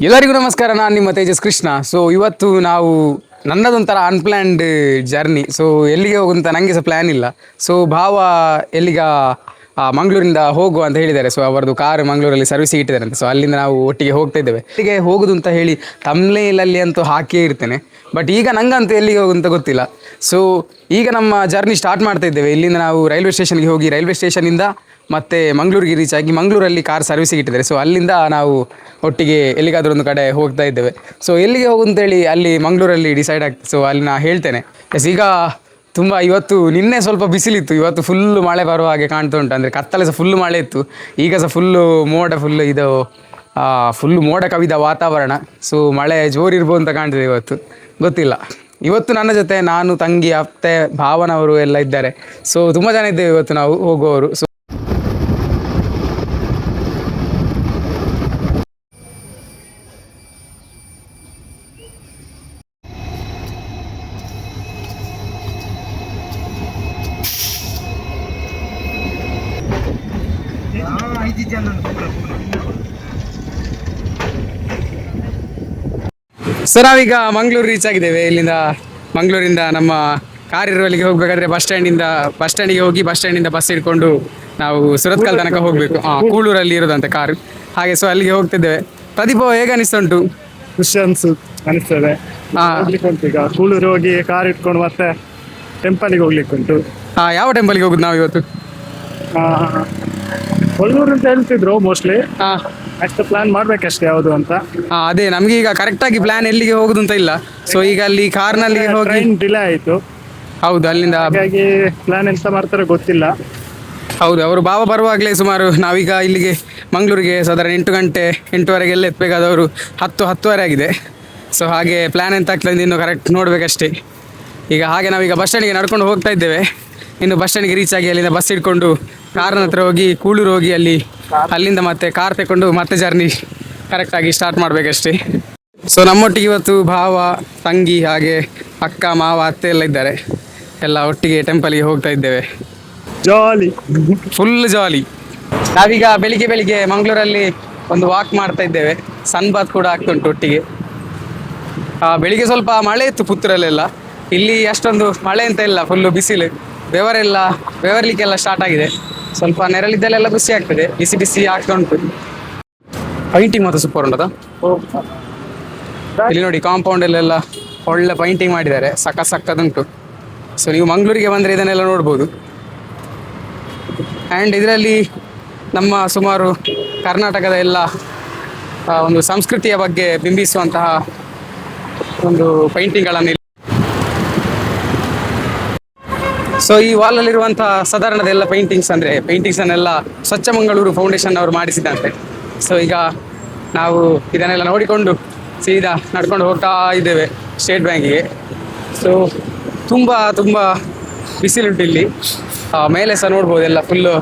ಎಲ್ಲರಿಗೂ ನಮಸ್ಕಾರ, ನಾನು ನಿಮ್ಮ ತೇಜಸ್ ಕೃಷ್ಣ. ಸೊ ಇವತ್ತು ನಾವು ನನ್ನದೊಂಥರ ಅನ್ಪ್ಲ್ಯಾನ್ಡ್ ಜರ್ನಿ. ಸೊ ಎಲ್ಲಿಗೆ ಹೋಗುವಂತ ನನಗೆ ಸಹ ಪ್ಲ್ಯಾನ್ ಇಲ್ಲ. ಸೊ ಭಾವ ಎಲ್ಲಿಗ ಮಂಗಳೂರಿಂದ ಹೋಗುವ ಅಂತ ಹೇಳಿದ್ದಾರೆ. ಸೊ ಅವರದ್ದು ಕಾರು ಮಂಗಳೂರಲ್ಲಿ ಸರ್ವಿಸಿಗೆ ಇಟ್ಟಿದ್ದಾರಂತೆ. ಸೊ ಅಲ್ಲಿಂದ ನಾವು ಒಟ್ಟಿಗೆ ಹೋಗ್ತಾ ಇದ್ದೇವೆ. ಎಲ್ಲಿಗೆ ಹೋಗುದು ಅಂತ ಹೇಳಿ ತಮ್ನೇಲಲ್ಲಿ ಅಂತೂ ಹಾಕಿಯೇ ಇರ್ತೇನೆ. ಬಟ್ ಈಗ ನಂಗಂತೂ ಎಲ್ಲಿಗೆ ಹೋಗುವಂತ ಗೊತ್ತಿಲ್ಲ. ಸೊ ಈಗ ನಮ್ಮ ಜರ್ನಿ ಸ್ಟಾರ್ಟ್ ಮಾಡ್ತಾ ಇದ್ದೇವೆ. ಇಲ್ಲಿಂದ ನಾವು ರೈಲ್ವೆ ಸ್ಟೇಷನ್ಗೆ ಹೋಗಿ ರೈಲ್ವೆ ಸ್ಟೇಷನಿಂದ ಮತ್ತು ಮಂಗಳೂರಿಗೆ ರೀಚ್ ಆಗಿ ಮಂಗಳೂರಲ್ಲಿ ಕಾರ್ ಸರ್ವಿಸಿಗೆ ಇಟ್ಟಿದ್ದಾರೆ. ಸೊ ಅಲ್ಲಿಂದ ನಾವು ಒಟ್ಟಿಗೆ ಎಲ್ಲಿಗಾದರೂ ಒಂದು ಕಡೆ ಹೋಗ್ತಾ ಇದ್ದೇವೆ. ಸೊ ಎಲ್ಲಿಗೆ ಹೋಗುಂತೇಳಿ ಅಲ್ಲಿ ಮಂಗಳೂರಲ್ಲಿ ಡಿಸೈಡ್ ಆಗ್ತದೆ. ಸೊ ಅಲ್ಲಿ ನಾನು ಹೇಳ್ತೇನೆ. ಈಗ ತುಂಬ ಇವತ್ತು ನಿನ್ನೆ ಸ್ವಲ್ಪ ಬಿಸಿಲಿತ್ತು, ಇವತ್ತು ಫುಲ್ಲು ಮಳೆ ಬರುವ ಹಾಗೆ ಕಾಣ್ತಾ ಉಂಟು. ಅಂದರೆ ಕತ್ತಲೆ ಸಹ ಫುಲ್ಲು ಮಳೆ ಇತ್ತು, ಈಗ ಸಹ ಫುಲ್ಲು ಮೋಡ, ಫುಲ್ಲು ಮೋಡ ಕವಿದ ವಾತಾವರಣ. ಸೊ ಮಳೆ ಜೋರಿರ್ಬೋದು ಅಂತ ಕಾಣ್ತದೆ ಇವತ್ತು, ಗೊತ್ತಿಲ್ಲ. ಇವತ್ತು ನನ್ನ ಜೊತೆ ನಾನು, ತಂಗಿ, ಅತ್ತೆ, ಭಾವನವರು ಎಲ್ಲ ಇದ್ದಾರೆ. ಸೊ ತುಂಬ ಜನ ಇದ್ದೇವೆ ಇವತ್ತು ನಾವು ಹೋಗುವವರು. ಸೊ ಸರ್ ನಾವೀಗ ಮಂಗಳೂರು ರೀಚ್ ಆಗಿದ್ದೇವೆ. ಇಲ್ಲಿಂದ ಮಂಗಳೂರಿಂದ ನಮ್ಮ ಕಾರ್ ಇರುವಲ್ಲಿಗೆ ಹೋಗಬೇಕಾದ್ರೆ ಬಸ್ ಸ್ಟ್ಯಾಂಡಿಗೆ ಹೋಗಿ ಬಸ್ ಸ್ಟ್ಯಾಂಡಿಂದ ಬಸ್ ಹಿಡ್ಕೊಂಡು ನಾವು ಸುರತ್ಕಲ್ ತನಕ ಹೋಗಬೇಕು. ಕೂಳೂರಲ್ಲಿ ಇರೋದಂತೆ ಕಾರು, ಹಾಗೆ. ಸೊ ಅಲ್ಲಿಗೆ ಹೋಗ್ತಿದ್ದೇವೆ. ಪ್ರದೀಪ, ಹೇಗೆ ಅನಿಸ್ತುಂಟು? ಖುಷಿ ಅನಿಸ್ತದೆ. ಈಗ ಕೂಳೂರು ಹೋಗಿ ಕಾರ್ ಇಟ್ಕೊಂಡು ಮತ್ತೆ ಟೆಂಪಲ್ಗೆ ಹೋಗ್ಲಿಕ್ಕೆ ಉಂಟು. ಯಾವ ಟೆಂಪಲ್ಗೆ ಹೋಗುದು ನಾವು ಇವತ್ತು? ಕೊಲ್ಲೂರು ಅಂತ ಹೇಳ್ತಿದ್ರು ಮೋಸ್ಟ್ಲಿ. ನೆಕ್ಸ್ಟ್ ಪ್ಲಾನ್ ಮಾಡ್ಬೇಕಷ್ಟೇ ಯಾವುದು ಅಂತ. ಅದೇ ನಮ್ಗೆ ಈಗ ಕರೆಕ್ಟ್ ಆಗಿ ಪ್ಲಾನ್ ಎಲ್ಲಿಗೆ ಹೋಗುದು ಅಂತ ಇಲ್ಲ. ಸೊ ಈಗ ಅಲ್ಲಿ ಕಾರ್ನಲ್ಲಿ ಹೋಗಿ ಟ್ರೈನ್ ಡಿಲೇ ಆಯ್ತು. ಹೌದು, ಅಲ್ಲಿಂದ ಹಾಗಾಗಿ ಪ್ಲಾನ್ ಎಂತ ಮಾಡ್ತಾರೋ ಗೊತ್ತಿಲ್ಲ. ಹೌದು, ಅವರು ಭಾವ ಬರುವಾಗಲೇ ಸುಮಾರು ನಾವೀಗ ಇಲ್ಲಿಗೆ ಮಂಗಳೂರಿಗೆ ಸಾಧಾರಣ 8 ಗಂಟೆ 8:15 ಎಲ್ಲ ಎತ್ತಬೇಕಾದವರು 10:10 ಆಗಿದೆ. ಸೊ ಹಾಗೆ ಪ್ಲ್ಯಾನ್ ಎಂತ ಆಗ್ತದೆ ಇನ್ನು ಕರೆಕ್ಟ್ ನೋಡಬೇಕಷ್ಟೇ. ಈಗ ಹಾಗೆ ನಾವೀಗ ಬಸ್ ಸ್ಟ್ಯಾಂಡಿಗೆ ನಡ್ಕೊಂಡು ಹೋಗ್ತಾ ಇದ್ದೇವೆ. ಇನ್ನು ಬಸ್ ಸ್ಟ್ಯಾಂಡಿಗೆ ರೀಚ್ ಆಗಿ ಅಲ್ಲಿಂದ ಬಸ್ ಹಿಡ್ಕೊಂಡು ಕಾರ್ನ ಹತ್ರ ಹೋಗಿ ಕೂಳೂರು ಹೋಗಿ ಅಲ್ಲಿಂದ ಮತ್ತೆ ಕಾರ್ ತಗೊಂಡು ಮತ್ತೆ ಜರ್ನಿ ಕರೆಕ್ಟಾಗಿ ಸ್ಟಾರ್ಟ್ ಮಾಡಬೇಕಷ್ಟೇ. ಸೊ ನಮ್ಮೊಟ್ಟಿಗೆ ಇವತ್ತು ಭಾವ, ತಂಗಿ, ಹಾಗೆ ಅಕ್ಕ, ಮಾವ, ಅತ್ತೆ ಎಲ್ಲ ಇದ್ದಾರೆ. ಎಲ್ಲ ಒಟ್ಟಿಗೆ ಟೆಂಪಲ್ಗೆ ಹೋಗ್ತಾ ಇದ್ದೇವೆ. ಜಾಲಿ, ಫುಲ್ ಜಾಲಿ. ನಾವೀಗ ಬೆಳಿಗ್ಗೆ ಮಂಗಳೂರಲ್ಲಿ ಒಂದು ವಾಕ್ ಮಾಡ್ತಾ ಇದ್ದೇವೆ. ಸನ್ ಬಾತ್ ಕೂಡ ಆಗ್ತುಂಟು ಒಟ್ಟಿಗೆ. ಬೆಳಿಗ್ಗೆ ಸ್ವಲ್ಪ ಮಳೆ ಇತ್ತು ಪುತ್ತೂರಲ್ಲೆಲ್ಲ. ಇಲ್ಲಿ ಅಷ್ಟೊಂದು ಮಳೆ ಅಂತ ಇಲ್ಲ, ಫುಲ್ಲು ಬಿಸಿಲು, ಬೆವರ್ಲಿಕ್ಕೆಲ್ಲ ಸ್ಟಾರ್ಟ್ ಆಗಿದೆ. ಸ್ವಲ್ಪ ನೆರಳಿದ್ದಲ್ಲೆಲ್ಲ ಖುಷಿ ಆಗ್ತದೆ, ಬಿಸಿ ಆಗ್ತಾ ಉಂಟು. ಪೈಂಟಿಂಗ್ ಮಾತ್ರ ಸೂಪರ್ ಉಂಟದ. ಇಲ್ಲಿ ನೋಡಿ, ಕಾಂಪೌಂಡಲ್ಲೆಲ್ಲ ಒಳ್ಳೆ ಪೈಂಟಿಂಗ್ ಮಾಡಿದ್ದಾರೆ, ಸಕ್ಕತ್ತುಂಟು. ಸೊ ನೀವು ಮಂಗಳೂರಿಗೆ ಬಂದರೆ ಇದನ್ನೆಲ್ಲ ನೋಡ್ಬೋದು. ಆ್ಯಂಡ್ ಇದರಲ್ಲಿ ನಮ್ಮ ಸುಮಾರು ಕರ್ನಾಟಕದ ಎಲ್ಲ ಒಂದು ಸಂಸ್ಕೃತಿಯ ಬಗ್ಗೆ ಬಿಂಬಿಸುವಂತಹ ಒಂದು ಪೈಂಟಿಂಗ್ಗಳನ್ನು. ಸೊ ಈ ವಾಲಲ್ಲಿರುವಂಥ ಸಾಧಾರಣದ ಎಲ್ಲ ಪೇಂಟಿಂಗ್ಸನ್ನೆಲ್ಲ ಸ್ವಚ್ಛ ಮಂಗಳೂರು ಫೌಂಡೇಶನ್ ಅವರು ಮಾಡಿಸಿದಂತೆ. ಸೊ ಈಗ ನಾವು ಇದನ್ನೆಲ್ಲ ನೋಡಿಕೊಂಡು ಸೀದಾ ನಡ್ಕೊಂಡು ಹೋಗ್ತಾ ಇದ್ದೇವೆ ಸ್ಟೇಟ್ ಬ್ಯಾಂಕಿಗೆ. ಸೊ ತುಂಬ ಬಿಸಿಲುಂಟು ಇಲ್ಲಿ. ಮೇಲೆ ಸಹ ನೋಡ್ಬೋದು, ಎಲ್ಲ ಫುಲ್ಲು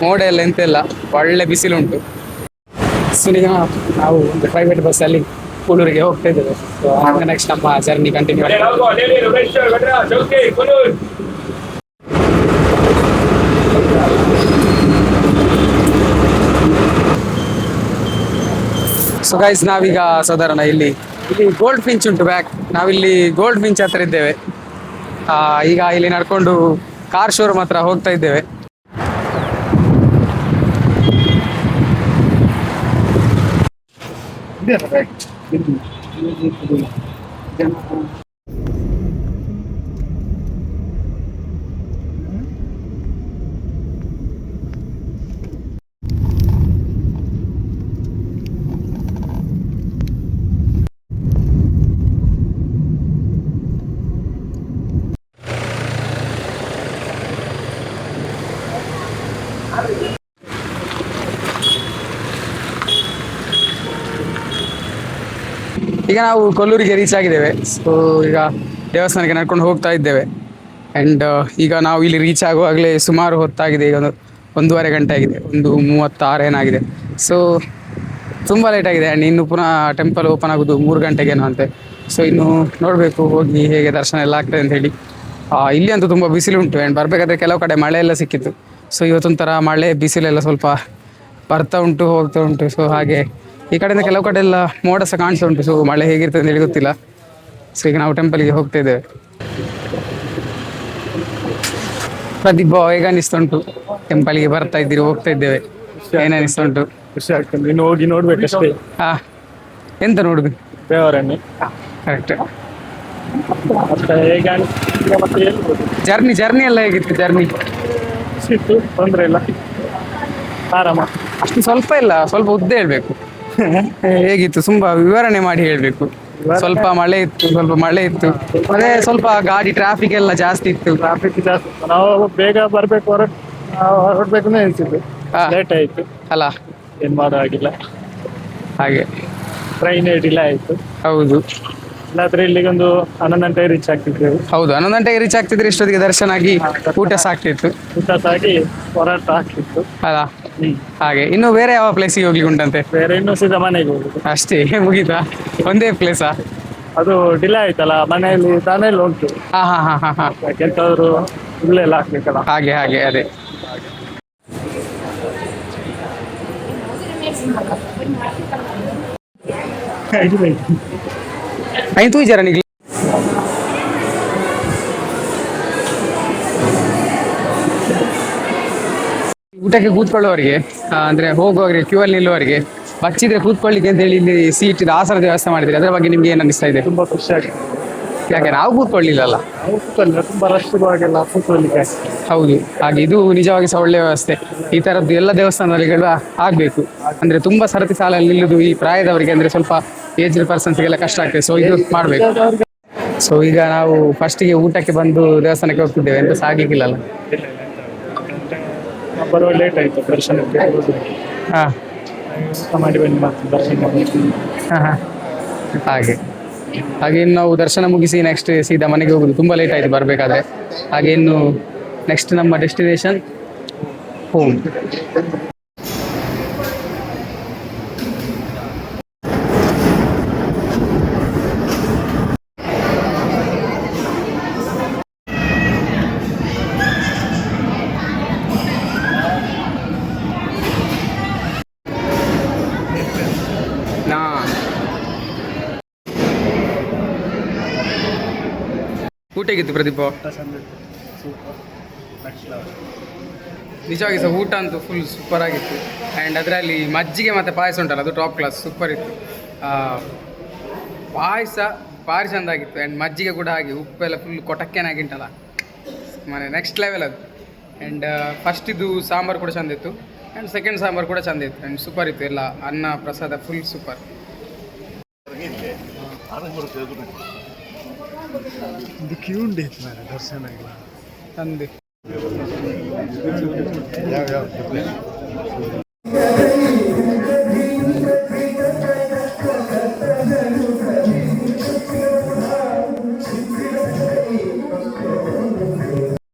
ಮೋಡ ಎಲ್ಲ ಎಂತೆಲ್ಲ ಒಳ್ಳೆ ಬಿಸಿಲುಂಟು. ಸೊ ಈಗ ನಾವು ಒಂದು ಪ್ರೈವೇಟ್ ಬಸ್ಸಲ್ಲಿ ಕೂಳೂರಿಗೆ ಹೋಗ್ತಾ ಇದ್ದೇವೆ. ಸೊ ಆಗ ನೆಕ್ಸ್ಟ್ ನಮ್ಮ ಜರ್ನಿ ಕಂಟಿನ್ಯೂ ಆಗ್ತದೆ. ಸೊ ಗೈಸ್, ನಾವೀಗ ಸಾಧಾರಣ ಇಲ್ಲಿ ಗೋಲ್ಡ್ ಫಿಂಚ್ ಉಂಟು ಬ್ಯಾಕ್. ನಾವಿಲ್ಲಿ ಗೋಲ್ಡ್ ಫಿಂಚ್ ಹತ್ರ ಇದ್ದೇವೆ. ಈಗ ಇಲ್ಲಿ ನಡ್ಕೊಂಡು ಕಾರ್ ಶೋರೂಮ್ ಹತ್ರ ಹೋಗ್ತಾ ಇದ್ದೇವೆ. ಈಗ ನಾವು ಕೊಲ್ಲೂರಿಗೆ ರೀಚ್ ಆಗಿದ್ದೇವೆ. ಸೊ ಈಗ ದೇವಸ್ಥಾನಕ್ಕೆ ನಡ್ಕೊಂಡು ಹೋಗ್ತಾ ಇದ್ದೇವೆ. ಆ್ಯಂಡ್ ಈಗ ನಾವು ಇಲ್ಲಿ ರೀಚ್ ಆಗುವಾಗಲೇ ಸುಮಾರು ಹೊತ್ತಾಗಿದೆ. ಈಗ 1:30 ಗಂಟೆ ಆಗಿದೆ, 1:36 ಏನಾಗಿದೆ. ಸೊ ತುಂಬ ಲೇಟ್ ಆಗಿದೆ. ಆ್ಯಂಡ್ ಇನ್ನು ಪುನಃ ಟೆಂಪಲ್ ಓಪನ್ ಆಗೋದು 3 ಗಂಟೆಗೇನೋ ಅಂತೆ. ಸೊ ಇನ್ನು ನೋಡಬೇಕು ಹೋಗಿ ಹೇಗೆ ದರ್ಶನ ಎಲ್ಲ ಆಗ್ತದೆ ಅಂತ ಹೇಳಿ. ಇಲ್ಲಿ ಅಂತೂ ತುಂಬ ಬಿಸಿಲುಂಟು. ಆ್ಯಂಡ್ ಬರಬೇಕಾದ್ರೆ ಕೆಲವು ಕಡೆ ಮಳೆ ಎಲ್ಲ ಸಿಕ್ಕಿತ್ತು. ಸೊ ಇವತ್ತೊಂಥರ ಮಳೆ ಬಿಸಿಲೆಲ್ಲ ಸ್ವಲ್ಪ ಬರ್ತಾ ಉಂಟು, ಹೋಗ್ತಾ ಉಂಟು. ಸೊ ಹಾಗೆ ಈ ಕಡೆಯಿಂದ ಕೆಲವು ಕಡೆ ಎಲ್ಲ ಮೋಡ ಸಹ ಕಾಣಿಸ್ತಾ ಉಂಟು. ಸೊ ಮಳೆ ಹೇಗಿರ್ತದೆ ಅಂತ ಹೇಳಿ ಗೊತ್ತಿಲ್ಲ. ಸೊ ಈಗ ನಾವು ಟೆಂಪಲ್ಗೆ ಹೋಗ್ತಾ ಇದ್ದೇವೆ. ಪ್ರದೀಪ್ ಹೇಗೆ ಅನಿಸ್ತಾ ಉಂಟು? ಟೆಂಪಲ್ಗೆ ಬರ್ತಾ ಇದ್ದೀರಿ, ಹೋಗ್ತಾ ಇದ್ದೇವೆ, ಏನ್ ಅನಿಸ್ತಾ ಉಂಟು? ಖುಷಿ ಆಗ್ತದೆ. ಇನ್ನು ಹೋಗಿ ನೋಡ್ಬೇಕಷ್ಟೇ. ಹಾ, ಎಂತ ನೋಡುದು? ದೇವರನ್ನೇ. ಕರೆಕ್ಟ್. ಮತ್ತೆ ಹೇಗೆ ಅನಿಸ್ತದೆ ಮತ್ತೆ ಹೇಳ್ಬೋದು. ಜರ್ನಿ ಎಲ್ಲ ಹೇಗಿತ್ತು? ಜರ್ನಿ ಸಿಕ್ತು, ತೊಂದರೆ ಇಲ್ಲ, ಆರಾಮ. ಅಷ್ಟು ಸ್ವಲ್ಪ ಇಲ್ಲ, ಸ್ವಲ್ಪ ಉದ್ದ ಹೇಳ್ಬೇಕು. ಹೇಗಿತ್ತು ತುಂಬಾ ವಿವರಣೆ ಮಾಡಿ ಹೇಳ್ಬೇಕು. ಸ್ವಲ್ಪ ಮಳೆ ಇತ್ತು, ಸ್ವಲ್ಪ ಮಳೆ ಇತ್ತು, ಅದೇ ಸ್ವಲ್ಪ ಗಾಡಿ ಟ್ರಾಫಿಕ್ ಎಲ್ಲ ಜಾಸ್ತಿ ಇತ್ತು. ಟ್ರಾಫಿಕ್ ಜಾಸ್ತಿ ಇತ್ತು. ನಾವು ಬೇಗ ಬರ್ಬೇಕು, ಹೊರಡ್ಬೇಕು ಅಂತ ಅನಿಸಿದ್ದು. ಲೇಟ್ ಆಯ್ತು ಅಲ್ಲ, ಏನ್ ಮಾಡೋ ಆಗಿಲ್ಲ. ಹಾಗೆ ಟ್ರೈನ್ ಡಿಲೇ ಆಯ್ತು. ಹೌದು. ಇಲ್ಲಾದ್ರೆ ಇಲ್ಲಿಗೆ ಒಂದು 11 ಗಂಟೆಗೆ ರೀಚ್ ಆಗ್ತಿದ್ದೆವು. ಹೌದು, 11 ಗಂಟೆಗೆ ರೀಚ್ ಆಗ್ತಿದ್ರೆ ಇಷ್ಟೊತ್ತಿಗೆ ದರ್ಶನ ಆಗಿ ಊಟ ಸಾಕ್ತಿತ್ತು. ಊಟ ಸಾಗಿ ಹೊರಟ ಆಗ್ತಿತ್ತು. ಅಲ್ಲ, ಹಾಗೆ ಇನ್ನು ಬೇರೆ ಯಾವ ಪ್ಲೇಸಿಗೆ ಹೋಗ್ಲಿಕ್ಕೆ ಉಂಟಂತೆ? ಬೇರೆ ಇನ್ನೂ ಸೀದಾ ಮನೆಗೆ ಹೋಗುದು ಅಷ್ಟೇ, ಮುಗೀತಾ? ಒಂದೇ ಪ್ಲೇಸಾ? ಅದು ಡಿಲೇ ಆಯ್ತಲ್ಲ, ಮನೆಯಲ್ಲಿ ತಾನೆಲ್ಲ ಉಂಟು. ಹಾ ಹಾ ಹಾ ಹಾ ಹಾ, ಯಾಕೆಂತಾದ್ರು ಇಲ್ಲೆಲ್ಲ ಹಾಕ್ಬೇಕಲ್ಲ. ಹಾಗೆ ಹಾಗೆ ಅದೇ. ಆಯ್ತು ಜರ ನಿಗ್ಲಿ. ಊಟಕ್ಕೆ ಕೂತ್ಕೊಳ್ಳುವವರಿಗೆ ಅಂದ್ರೆ ಹೋಗುವವರಿಗೆ ಕ್ಯೂ ಅಲ್ಲಿ ನಿಲ್ಲುವವರಿಗೆ ಬಚ್ಚಿದ್ರೆ ಕೂತ್ಕೊಳ್ಳಿಕ್ಕೆ ಅಂತ ಹೇಳಿ ಇಲ್ಲಿ ಸೀಟ್ ಆಸನದ ವ್ಯವಸ್ಥೆ ಮಾಡಿದ್ರೆ ಅದರ ಬಗ್ಗೆ ನಿಮ್ಗೆ ಏನ್ ಅನಿಸ್ತಾ ಇದೆ? ತುಂಬಾ ಖುಷಿ ಆಗಿದೆ. ಯಾಕೆ ನಾವು ಕೂತ್ಕೊಳ್ಳಿಲ್ಲಲ್ಲ? ನಾವು ಕೂತ್ಕೊಳ್ಳಿಲ್ಲ, ತುಂಬಾ ರಶ್ ಇರುವಾಗೆಲ್ಲ ಕೂತ್ಕೊಳ್ಳಿಕ್ಕೆ. ಹೌದು, ಹಾಗೆ ಇದು ನಿಜವಾಗಿ ಸಹ ಒಳ್ಳೆಯ ವ್ಯವಸ್ಥೆ. ಈ ತರದ್ದು ಎಲ್ಲ ದೇವಸ್ಥಾನಗಳಿಗೆಲ್ಲ ಆಗ್ಬೇಕು. ಅಂದ್ರೆ ತುಂಬಾ ಸರತಿ ಸಾಲಲ್ಲಿ ನಿಲ್ಲುದು ಈ ಪ್ರಾಯದವರಿಗೆ, ಅಂದ್ರೆ ಸ್ವಲ್ಪ ಏಜ್ಡ್ ಪರ್ಸನ್ಸ್ಗೆಲ್ಲ ಕಷ್ಟ ಆಗ್ತದೆ. ಸೊ ಇದು ಮಾಡ್ಬೇಕು. ಸೊ ಈಗ ನಾವು ಫಸ್ಟಿಗೆ ಊಟಕ್ಕೆ ಬಂದು ದೇವಸ್ಥಾನಕ್ಕೆ ಹೋಗ್ತಿದ್ದೇವೆ, ಎಂತ ಸಾಗಿಕ್ಕಿಲ್ಲಲ್ಲ. ಬರುವ ಲೇಟ್ ಆಯ್ತು ದರ್ಶನಕ್ಕೆ. ಹಾ ಊಟ ಮಾಡಿ ಬನ್ನಿ ಮತ್ತೆ ದರ್ಶನ ಮಾಡ್ತೀನಿ. ಹಾ ಹಾ, ಹಾಗೆ ಹಾಗೆ ಇನ್ನು ನಾವು ದರ್ಶನ ಮುಗಿಸಿ ನೆಕ್ಸ್ಟ್ ಸೀದಾ ಮನೆಗೆ ಹೋಗುದು. ತುಂಬಾ ಲೇಟ್ ಆಯ್ತು ಬರಬೇಕಾದ್ರೆ. ಹಾಗೆ ಇನ್ನು ನೆಕ್ಸ್ಟ್ ನಮ್ಮ ಡೆಸ್ಟಿನೇಷನ್ ಹೋಮ್. ಊಟ ಹೇಗಿತ್ತು ಪ್ರದೀಪ? ನಿಜವಾಗಿ ಸಹ ಊಟ ಅಂತೂ ಫುಲ್ ಸೂಪರ್ ಆಗಿತ್ತು. ಆ್ಯಂಡ್ ಅದರಲ್ಲಿ ಮಜ್ಜಿಗೆ ಮತ್ತು ಪಾಯಸ ಉಂಟಲ್ಲ, ಅದು ಟಾಪ್ ಕ್ಲಾಸ್ ಸೂಪರ್ ಇತ್ತು. ಪಾಯಸ ಭಾರಿ ಚೆಂದಾಗಿತ್ತು. ಆ್ಯಂಡ್ ಮಜ್ಜಿಗೆ ಕೂಡ ಹಾಗೆ, ಉಪ್ಪೆಲ್ಲ ಫುಲ್ ಕೊಟಕ್ಕೇನಾಗಿಂಟಲ್ಲ, ಮನೆ ನೆಕ್ಸ್ಟ್ ಲೆವೆಲ್ ಅದು. ಆ್ಯಂಡ್ ಫಸ್ಟಿದ್ದು ಸಾಂಬಾರು ಕೂಡ ಚೆಂದ ಇತ್ತು, ಆ್ಯಂಡ್ ಸೆಕೆಂಡ್ ಸಾಂಬಾರು ಕೂಡ ಚೆಂದ ಇತ್ತು. ಆ್ಯಂಡ್ ಸೂಪರ್ ಇತ್ತು ಎಲ್ಲ. ಅನ್ನ ಪ್ರಸಾದ ಫುಲ್ ಸೂಪರ್. ಒಂದು ಕ್ಯೂ ಉಂಡಿತ್ತು ಮಾರೆ ದರ್ಶನ ಇಲ್ಲ ತಂದೆ.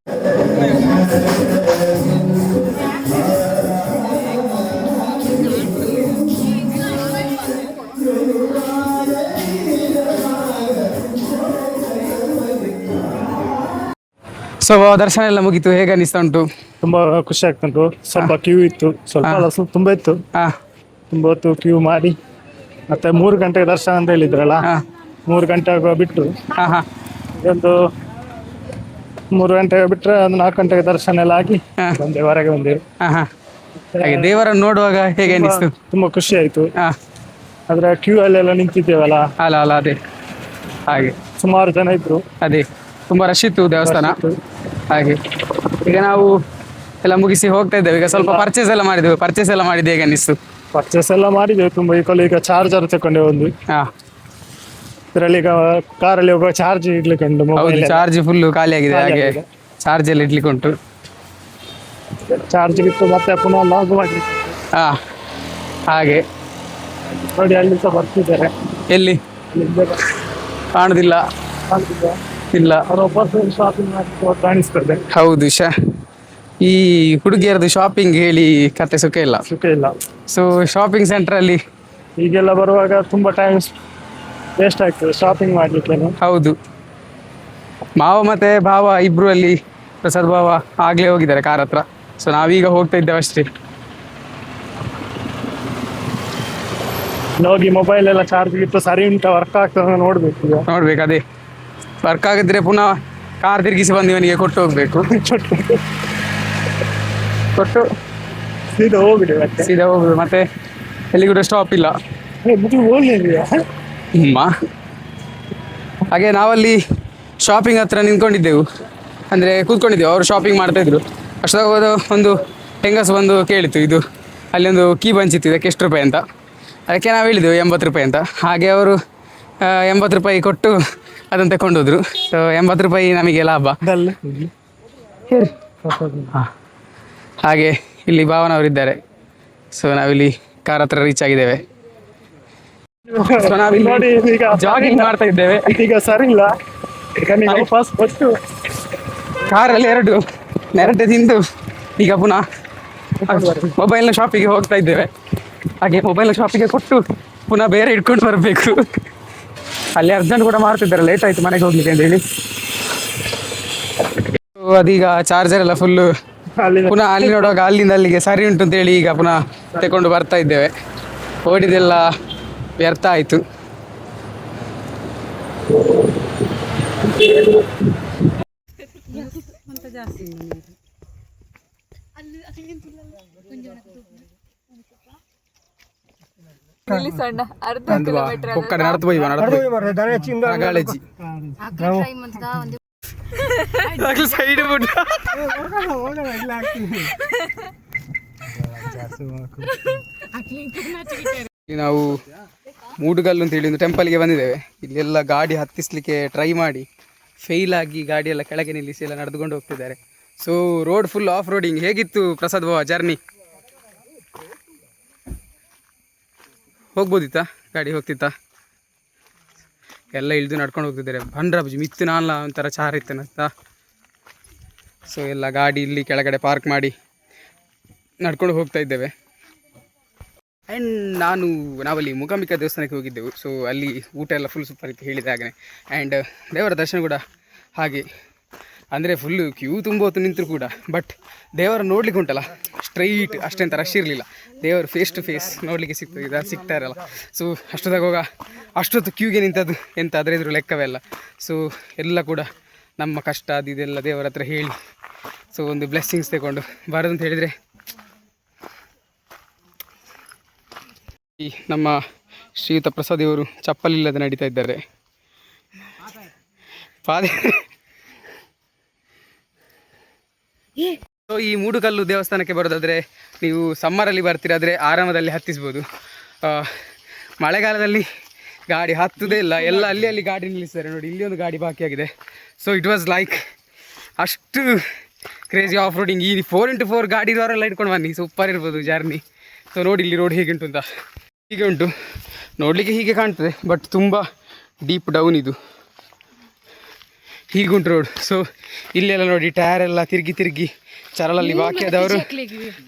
ಸೊ ದರ್ಶನ ಎಲ್ಲ ಮುಗೀತು, ಹೇಗೆ ಅನಿಸ್ತಾ ಉಂಟು? ತುಂಬಾ ಖುಷಿ ಆಗ್ತುಂಟು. ಸ್ವಲ್ಪ ಕ್ಯೂ ಇತ್ತು, ಸ್ವಲ್ಪ ಅಲ್ಲ, ಸ್ವಲ್ಪ ತುಂಬಾ ಇತ್ತು. ತುಂಬ ಹೊತ್ತು ಕ್ಯೂ ಮಾಡಿ ಮತ್ತೆ 3 ಗಂಟೆಗೆ ದರ್ಶನ ಅಂತ ಹೇಳಿದ್ರಲ್ಲ, 3 ಗಂಟೆ ಆಗುವ ಬಿಟ್ಟು ಒಂದು 3 ಗಂಟೆಗೆ ಬಿಟ್ರೆ ಒಂದು 4 ಗಂಟೆಗೆ ದರ್ಶನ ಎಲ್ಲ ಆಗಿ ಬಂದೆ, ಹೊರಗೆ ಬಂದೆವು. ದೇವರನ್ನು ನೋಡುವಾಗ ಹೇಗೆ ಅನಿಸ್ತು? ತುಂಬಾ ಖುಷಿ ಆಯ್ತು. ಆದ್ರೆ ಕ್ಯೂ ಅಲ್ಲೆಲ್ಲ ನಿಂತಿದ್ದೇವಲ್ಲ, ಅಲ್ಲ ಅಲ್ಲ, ಅದೇ ಹಾಗೆ ಸುಮಾರು ಜನ ಇದ್ರು. ಅದೇ ತುಂಬಾ ರಶ್ ಇತ್ತು ದೇವಸ್ಥಾನ. ಹಾಗೆ ಈಗ ನಾವು ಎಲ್ಲ ಮುಗಿಸಿ ಹೋಗ್ತಾ ಇದ್ದೇವೆ. ಈಗ ಸ್ವಲ್ಪ ಪರ್ಚೇಸ್ ಎಲ್ಲ ಮಾಡಿದ್ದೇವೆ. ಪರ್ಚೇಸ್ ಎಲ್ಲ ಮಾಡಿದ್ದು ಹೇಗೆ ಅನಿಸ್ತು? ಪರ್ಚೇಸ್ ಎಲ್ಲ ಮಾಡಿದ್ದೇವೆ ತುಂಬ. ಈಗ ಚಾರ್ಜರ್ ತಕೊಂಡೆ ಒಂದು. ಇದರಲ್ಲಿ ಈಗ ಕಾರಲ್ಲಿ ಹೋಗುವ ಚಾರ್ಜ್ ಇಡ್ಲಿಕ್ಕೆ ಉಂಟು. ಚಾರ್ಜ್ ಫುಲ್ ಖಾಲಿ ಆಗಿದೆ, ಹಾಗೆ ಚಾರ್ಜ್ ಎಲ್ಲ ಇಡ್ಲಿಕ್ಕೆ ಉಂಟು. ಚಾರ್ಜ್ ಬಿಟ್ಟು ಮತ್ತೆ ಪುನಃ ಲಾಗ್ ಮಾಡ್ಲಿಕ್ಕೆ. ಹಾಗೆ ನೋಡಿ ಅಲ್ಲಿ ಸಹ ಬರ್ತಿದ್ದಾರೆ. ಎಲ್ಲಿ ಕಾಣುದಿಲ್ಲ? ಇಲ್ಲ, ಶಾಪಿಂಗ್ ಮಾಡಿ ಕಾಣಿಸ್ತದೆ. ಹೌದು ಈ ಹುಡುಗಿಯರದು ಶಾಪಿಂಗ್ ಹೇಳಿ ಕತೆ ಸುಖ ಇಲ್ಲ. ಸೊ ಶಾಪಿಂಗ್ ಸೆಂಟರ್ ಅಲ್ಲಿ ಈಗೆಲ್ಲ ಬರುವಾಗ ತುಂಬಾ ಟೈಮ್ ವೇಸ್ಟ್ ಆಗ್ತದೆ ಶಾಪಿಂಗ್ ಮಾಡ್ಲಿಕ್ಕೆ. ಹೌದು, ಮಾವ ಮತ್ತೆ ಭಾವ ಇಬ್ರು ಅಲ್ಲಿ, ಪ್ರಸಾದ್ ಭಾವ ಆಗ್ಲೇ ಹೋಗಿದ್ದಾರೆ ಕಾರ್ ಹತ್ರ. ಸೊ ನಾವೀಗ ಹೋಗ್ತಾ ಇದ್ದೇವೆ ಅಷ್ಟೇ. ಹೋಗಿ ಮೊಬೈಲ್ ಎಲ್ಲ ಚಾರ್ಜ್ ಇಟ್ಟು ಸರಿ ಉಂಟಾ ವರ್ಕ್ ಆಗ್ತದೆ ನೋಡ್ಬೇಕು ಈಗ. ನೋಡ್ಬೇಕು ಅದೇ ವರ್ಕ್ ಆಗಿದ್ರೆ ಪುನಃ ಕಾರ್ ತಿರುಗಿಸಿ ಬಂದು ಇವನಿಗೆ ಕೊಟ್ಟು ಹೋಗ್ಬೇಕು. ಕೊಟ್ಟು ಸೀದಾ ಹೋಗ್ಬಿಡಿ ಮತ್ತೆ. ಸೀದಾ ಹೋಗುದು, ಮತ್ತೆ ಎಲ್ಲಿ ಕೂಡ ಸ್ಟಾಪ್ ಇಲ್ಲ. ಹಾಗೆ ನಾವಲ್ಲಿ ಶಾಪಿಂಗ್ ಹತ್ರ ನಿಂತ್ಕೊಂಡಿದ್ದೆವು, ಅಂದರೆ ಕೂತ್ಕೊಂಡಿದ್ದೆವು. ಅವರು ಶಾಪಿಂಗ್ ಮಾಡ್ತಾಯಿದ್ರು. ಅಷ್ಟಾಗ ಒಂದು ಹೆಂಗಸು ಬಂದು ಕೇಳಿತು, ಇದು ಅಲ್ಲಿ ಒಂದು ಕೀ ಬಂಚಿತ್ತು, ಇದಕ್ಕೆ ಎಷ್ಟು ರೂಪಾಯಿ ಅಂತ. ಅದಕ್ಕೆ ನಾವು ಹೇಳಿದೆವು 80 ರೂಪಾಯಿ ಅಂತ. ಹಾಗೆ ಅವರು 80 ರೂಪಾಯಿ ಕೊಟ್ಟು ಅದನ್ನು ತಗೊಂಡೋದ್ರು. ಸೊ 80 ರೂಪಾಯಿ ನಮಗೆ ಲಾಭ. ಹಾಂ, ಹಾಗೆ ಇಲ್ಲಿ ಭಾವನವರಿದ್ದಾರೆ. ಸೊ ನಾವಿಲ್ಲಿ ಕಾರ್ ಹತ್ರ ರೀಚ್ ಆಗಿದ್ದೇವೆ. ಸೊ ನಾವಿಲ್ಲಿ ಜಾಗಿಂಗ್ ಮಾಡ್ತಾ ಇದ್ದೇವೆ. ಈಗ ಸರಿ ಇಲ್ಲ, ಈಗ ನೀವು ವಾಪಸ್ ಕೊಟ್ಟು ಕಾರಲ್ಲಿ ನೆರಟೆ ತಿಂದು ಈಗ ಪುನಃ ಮೊಬೈಲ್ನ ಶಾಪಿಗೆ ಹೋಗ್ತಾ ಇದ್ದೇವೆ. ಹಾಗೆ ಮೊಬೈಲ್ನ ಶಾಪಿಗೆ ಕೊಟ್ಟು ಪುನಃ ಬೇರೆ ಇಟ್ಕೊಂಡು ಬರಬೇಕು. ಅಲ್ಲಿ ಅರ್ಜೆಂಟ್ ಕೂಡ ಮಾಡ್ತಿದ್ದಾರೆ, ಲೇಟ್ ಆಯಿತು ಮನೆಗೆ ಹೋಗ್ಲಿಕ್ಕೆ ಅಂತೇಳಿ. ಅದೀಗ ಚಾರ್ಜರ್ ಎಲ್ಲ ಫುಲ್ಲು ಪುನಃ ಅಲ್ಲಿ ನೋಡುವಾಗ ಅಲ್ಲಿಂದ ಅಲ್ಲಿಗೆ ಸರಿ ಉಂಟು ಅಂತೇಳಿ ಈಗ ಪುನಃ ತಗೊಂಡು ಬರ್ತಾ ಇದ್ದೇವೆ. ಓಡಿದೆಲ್ಲ ವ್ಯರ್ಥ ಆಯಿತು. ನಾವು ಮೂಡುಗಲ್ಲು ಅಂತೇಳಿ ಒಂದು ಟೆಂಪಲ್ಗೆ ಬಂದಿದ್ದೇವೆ. ಇಲ್ಲೆಲ್ಲ ಗಾಡಿ ಹತ್ತಿಸ್ಲಿಕ್ಕೆ ಟ್ರೈ ಮಾಡಿ ಫೇಲ್ ಆಗಿ ಗಾಡಿ ಎಲ್ಲ ಕೆಳಗೆ ನಿಲ್ಲಿಸಿ ಎಲ್ಲ ನಡೆದುಕೊಂಡು ಹೋಗ್ತಿದ್ದಾರೆ. So road full off roading. ಹೇಗಿತ್ತು ಪ್ರಸಾದ್ ಬಾವ ಜರ್ನಿ? ಹೋಗ್ಬೋದಿತ್ತಾ? ಗಾಡಿ ಹೋಗ್ತಿತ್ತಾ? ಎಲ್ಲ ಇಳಿದು ನಡ್ಕೊಂಡು ಹೋಗ್ತಿದ್ದಾರೆ. ಬಂಡ್ರಬಜಿ ಮಿತ್ತು ನಾನಲ್ಲ ಒಂಥರ ಚಾರ ಇತ್ತನಂತ. ಸೊ ಎಲ್ಲ ಗಾಡಿ ಇಲ್ಲಿ ಕೆಳಗಡೆ ಪಾರ್ಕ್ ಮಾಡಿ ನಡ್ಕೊಂಡು ಹೋಗ್ತಾ ಇದ್ದೇವೆ. ಆ್ಯಂಡ್ ನಾವಲ್ಲಿ ಮೂಕಾಂಬಿಕಾ ದೇವಸ್ಥಾನಕ್ಕೆ ಹೋಗಿದ್ದೆವು. ಸೊ ಅಲ್ಲಿ ಊಟ ಎಲ್ಲ ಫುಲ್ ಸೂಪರ್ ಇತ್ತು ಹೇಳಿದ ಹಾಗೆ. ಆ್ಯಂಡ್ ದೇವರ ದರ್ಶನ ಕೂಡ ಹಾಗೆ, ಅಂದರೆ ಫುಲ್ಲು ಕ್ಯೂ ತುಂಬ ಹೊತ್ತು ನಿಂತರು ಕೂಡ ಬಟ್ ದೇವರ ನೋಡ್ಲಿಕ್ಕೆ ಉಂಟಲ್ಲ ಸ್ಟ್ರೈಟ್, ಅಷ್ಟೆಂತ ರಶ್ ಇರಲಿಲ್ಲ. ದೇವರು ಫೇಸ್ ಟು ಫೇಸ್ ನೋಡಲಿಕ್ಕೆ ಸಿಗ್ತಾ ಇರಲ್ಲ. ಸೊ ಅಷ್ಟೊತ್ತು ಕ್ಯೂಗೆ ನಿಂತದ್ದು ಎಂತ ಅದರ ಎದುರು ಲೆಕ್ಕವೇ ಅಲ್ಲ. ಸೊ ಎಲ್ಲ ಕೂಡ ನಮ್ಮ ಕಷ್ಟ ಅದು ಇದೆಲ್ಲ ದೇವರ ಹತ್ರ ಹೇಳಿ ಸೊ ಒಂದು ಬ್ಲೆಸ್ಸಿಂಗ್ಸ್ ತಗೊಂಡು ಬರೋದು ಅಂತ ಹೇಳಿದರೆ, ಈ ನಮ್ಮ ಶ್ರೀಯುತ ಪ್ರಸಾದ್ ಇವರು ಚಪ್ಪಲಿಲ್ಲದೆ ನಡೀತಾ ಇದ್ದಾರೆ. ಸೊ ಈ ಮೂಡುಗಲ್ಲು ದೇವಸ್ಥಾನಕ್ಕೆ ಬರೋದಾದರೆ ನೀವು ಸಮ್ಮರಲ್ಲಿ ಬರ್ತೀರಾದರೆ ಆರಾಮದಲ್ಲಿ ಹತ್ತಿಸ್ಬೋದು. ಮಳೆಗಾಲದಲ್ಲಿ ಗಾಡಿ ಹತ್ತುವುದೇ ಇಲ್ಲ, ಎಲ್ಲ ಅಲ್ಲಿ ಗಾಡಿ ನಿಲ್ಲಿಸ್ತಾರೆ. ನೋಡಿ ಇಲ್ಲಿ ಒಂದು ಗಾಡಿ ಬಾಕಿಯಾಗಿದೆ. ಸೊ ಇಟ್ ವಾಸ್ ಲೈಕ್ ಅಷ್ಟು ಕ್ರೇಜಿ ಆಫ್ ರೋಡಿಂಗ್. ಈ 4x4 ಗಾಡಿ ಇರೋರೆಲ್ಲ ಇಟ್ಕೊಂಡು ಬನ್ನಿ, ಸೂಪರ್ ಇರ್ಬೋದು ಜರ್ನಿ. ಸೊ ನೋಡಿ ಇಲ್ಲಿ ರೋಡ್ ಹೇಗೆ ಉಂಟು ಅಂತ. ಹೀಗೆ ಉಂಟು ನೋಡಲಿಕ್ಕೆ, ಹೀಗೆ ಕಾಣ್ತದೆ ಬಟ್ ತುಂಬ ಡೀಪ್ ಡೌನ್ ಇದು. ಹೀಗುಂಟು ರೋಡ್. ಸೊ ಇಲ್ಲೆಲ್ಲ ನೋಡಿ ಟೈರ್ ಎಲ್ಲ ತಿರುಗಿ ಚರಲಲ್ಲಿ ಬಾಕಿ ಆದವರು